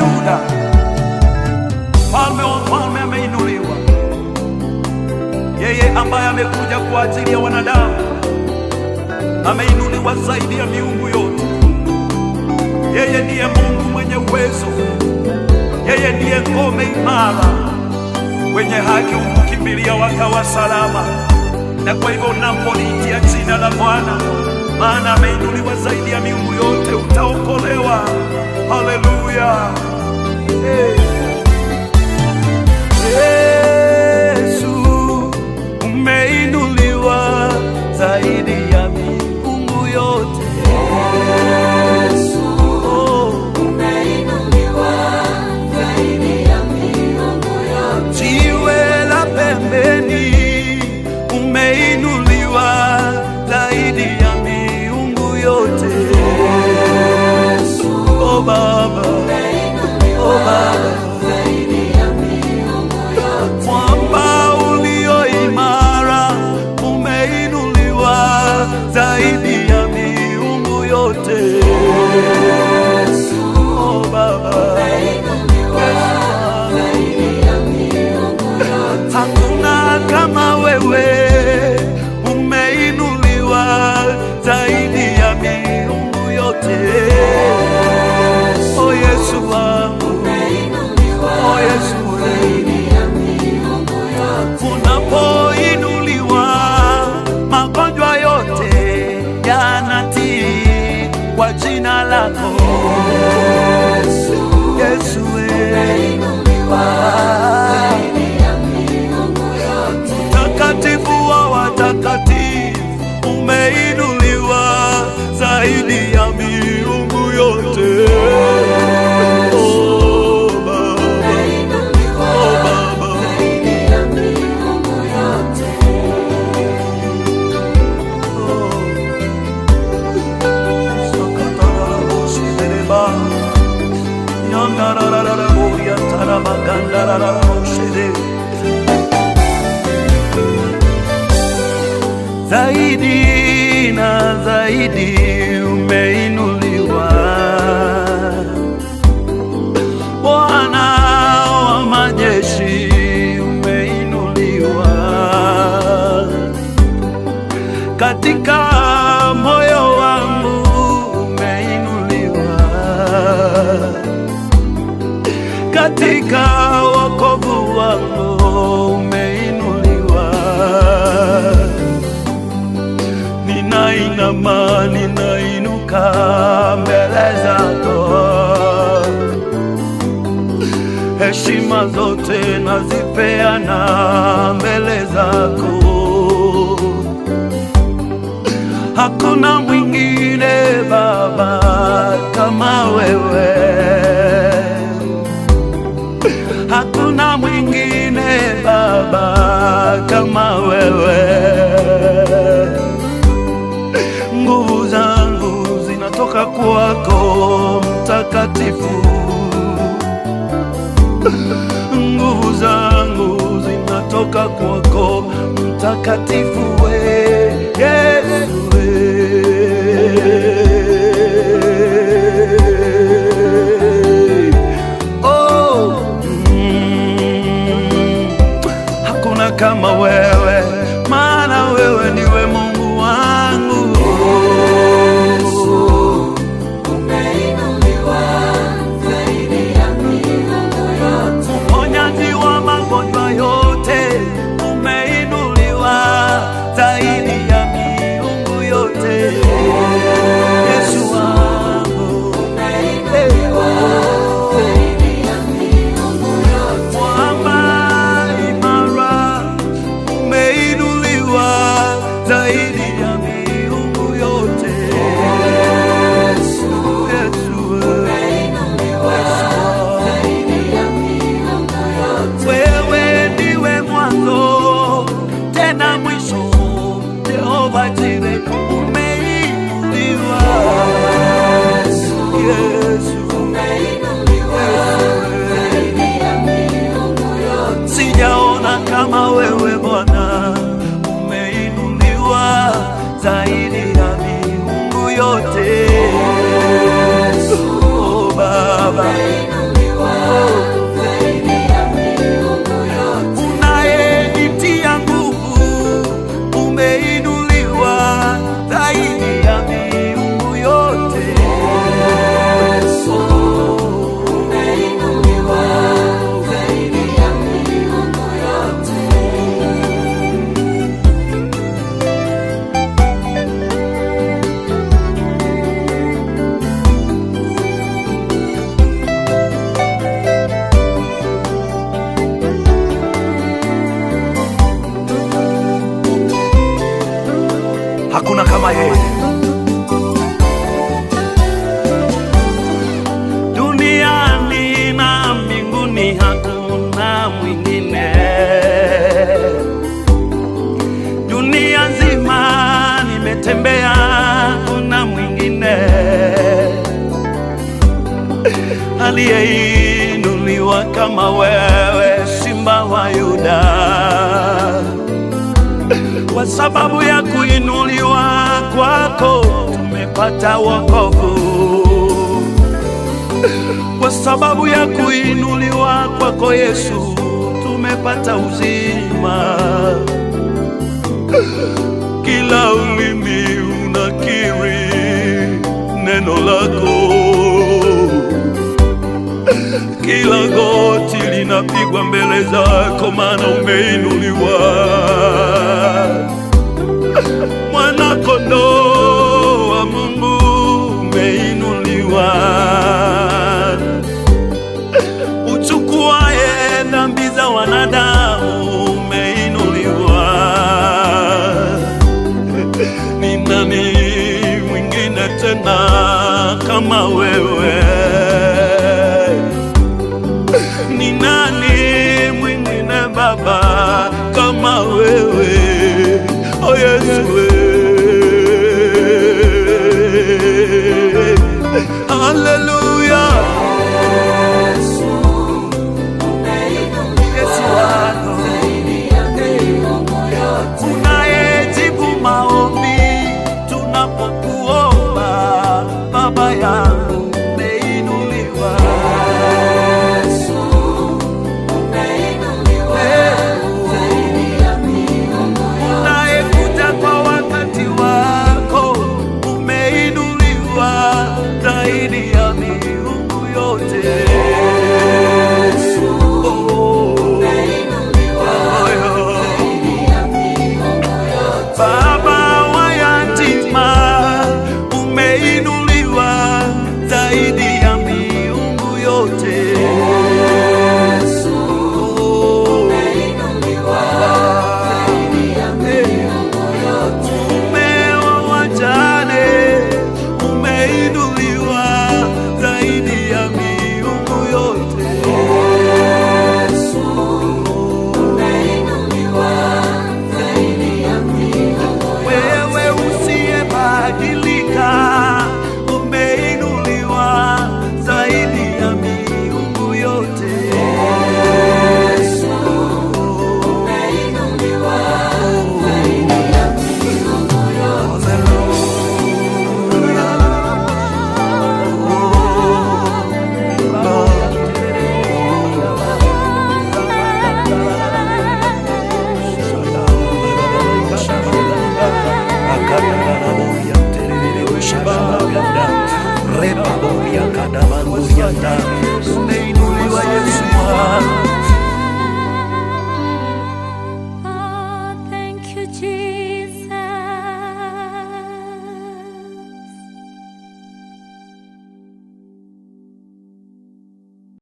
Yuda. Mfalme wa mfalme ameinuliwa, yeye ambaye amekuja kwa ajili ya wanadamu ameinuliwa zaidi ya miungu yote. Yeye ndiye Mungu mwenye uwezo, yeye ndiye ngome imara, wenye haki humkimbilia wakawa salama. Na kwa hivyo unapoliitia jina la Bwana, maana ameinuliwa zaidi ya miungu yote, utaokolewa. Haleluya! Yesu umeinuliwa zaidi ya miungu yote. Yesu umeinuliwa zaidi ya miungu yote. Jiwe la pembeni umeinuliwa zaidi ya miungu yote. Yesu, oh Baba, oh Baba, zaidi ya miungu yote. Mwamba ulio imara umeinuliwa zaidi ya miungu yote. Yesu, oh Baba, umeinuliwa zaidi ya miungu yote. Hakuna kama wewe, zaidi ya miungu yote. Oh Yesu wangu, oh Yesu, zaidi ya miungu yote. Unapoinuliwa magonjwa yote yanatii kwa jina lako. Yesu, Yesu umeinuliwa zaidi ya miungu yote. Mtakatifu wa watakatifu umeinuliwa zaidi ya miungu yote. Oh Baba, oh Baba, zaidi ya miungu yote. Zaidi na zaidi umeinuliwa, Bwana wa majeshi umeinuliwa, katika moyo wangu umeinuliwa, katika wokovu wangu umeinuliwa. Ninainama, ninainuka mbele zako, heshima zote nazipeana mbele zako. Hakuna mwingine Baba kama wewe, hakuna mwingine Baba kama wewe. Nguvu zangu zinatoka kwako Mtakatifu, nguvu zangu zinatoka kwako Mtakatifu, we Yesu, oh, hakuna kama wewe, maana wewe ndiwe Mungu wangu. Sijaona kama wewe Bwana, umeinuliwa zaidi ya miungu yote. Oh Baba, aliyeinuliwa kama wewe, Simba wa Yuda. Kwa sababu ya kuinuliwa kwako tumepata wokovu. Kwa sababu ya kuinuliwa kwako Yesu tumepata uzima. Kila ulimi unakiri neno lako, kila goti linapigwa mbele zako, maana umeinuliwa. Mwana kondoo wa Mungu umeinuliwa, uchukuaye dhambi za wanadamu umeinuliwa. Ni nani mwingine tena kama wewe? Ni nani mwingine Baba kama wewe? Oh Yesu, haleluya. Yesu wako unayejibu maombi tunapokuomba, Baba yangu umeinuliwa. Unayekuja kwa wakati wako umeinuliwa zaidi ya miungu yote. Baba wa yatima umeinuliwa zaidi ya miungu yote. Mume wa wajane umeinuliwa zaidi ya miungu yote. Wewe usiyebadilika umeinuliwa zaidi ya miungu yote. Repa boria kada manguria